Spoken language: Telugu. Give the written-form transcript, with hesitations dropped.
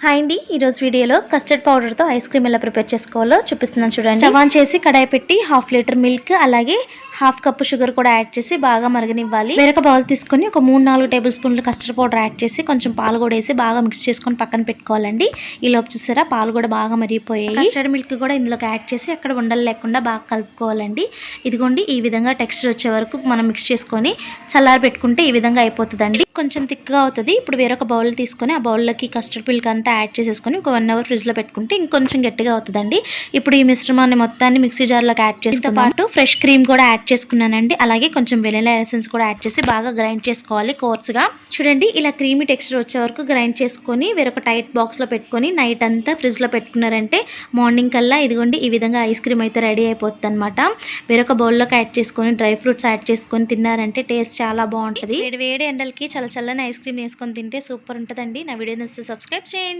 హాయ్ అండి, ఈరోజు వీడియోలో కస్టర్డ్ పౌడర్తో ఐస్ క్రీమ్ ఎలా ప్రిపేర్ చేసుకోవాలో చూపిస్తున్నాను చూడండి. స్టవ్ ఆన్ చేసి కడాయి పెట్టి 1/2 లీటర్ మిల్క్ అలాగే 1/2 కప్పు షుగర్ కూడా యాడ్ చేసి బాగా మరగనివ్వాలి. వేరొక బౌల్ తీసుకొని ఒక 3-4 టేబుల్ స్పూన్లు కస్టర్డ్ పౌడర్ యాడ్ చేసి కొంచెం పాలు కూడా వేసి బాగా మిక్స్ చేసుకొని పక్కన పెట్టుకోవాలండి. ఈ లోపు చూసారా పాలు కూడా బాగా మరిగిపోయాయి. కస్టర్డ్ మిల్క్ కూడా ఇందులోకి యాడ్ చేసి అక్కడ ఉండలు లేకుండా బాగా కలుపుకోవాలండి. ఇదిగోండి ఈ విధంగా టెక్స్చర్ వచ్చే వరకు మనం మిక్స్ చేసుకొని చల్లారి పెట్టుకుంటే ఈ విధంగా అయిపోతుందండి. కొంచెం థిక్గా అవుతుంది. ఇప్పుడు వేరొక బౌల్ తీసుకొని ఆ బౌల్లోకి కస్టర్డ్ మిల్క్ అంతా యాడ్ చేసేసుకొని ఒక 1 అవర్ ఫ్రిడ్జ్లో పెట్టుకుంటే ఇంకొంచెం గట్టిగా అవుతుందండి. ఇప్పుడు ఈ మిశ్రమాన్ని మొత్తాన్ని మిక్సీ జార్లోకి యాడ్ చేసుకున్న పాటు ఫ్రెష్ క్రీమ్ కూడా యాడ్ చేసుకున్నానండి. అలాగే కొంచెం వెనిలా ఎసెన్స్ కూడా యాడ్ చేసి బాగా గ్రైండ్ చేసుకోవాలి కోర్స్గా. చూడండి ఇలా క్రీమీ టెక్స్చర్ వచ్చే వరకు గ్రైండ్ చేసుకొని వేరొక టైట్ బాక్స్లో పెట్టుకొని నైట్ అంతా ఫ్రిడ్జ్లో పెట్టుకున్నారంటే మార్నింగ్ కల్లా ఇదిగోండి ఈ విధంగా ఐస్ క్రీమ్ అయితే రెడీ అయిపోతుంది అనమాట. వేరొక బౌల్లోకి యాడ్ చేసుకొని డ్రై ఫ్రూట్స్ యాడ్ చేసుకొని తిన్నారంటే టేస్ట్ చాలా బాగుంటుంది. వేడి వేడి ఎండలకి చల్ల చల్లని ఐస్ క్రీమ్ వేసుకొని తింటే సూపర్ ఉంటుందండి. నా వీడియో నచ్చితే సబ్స్క్రైబ్ చేయండి.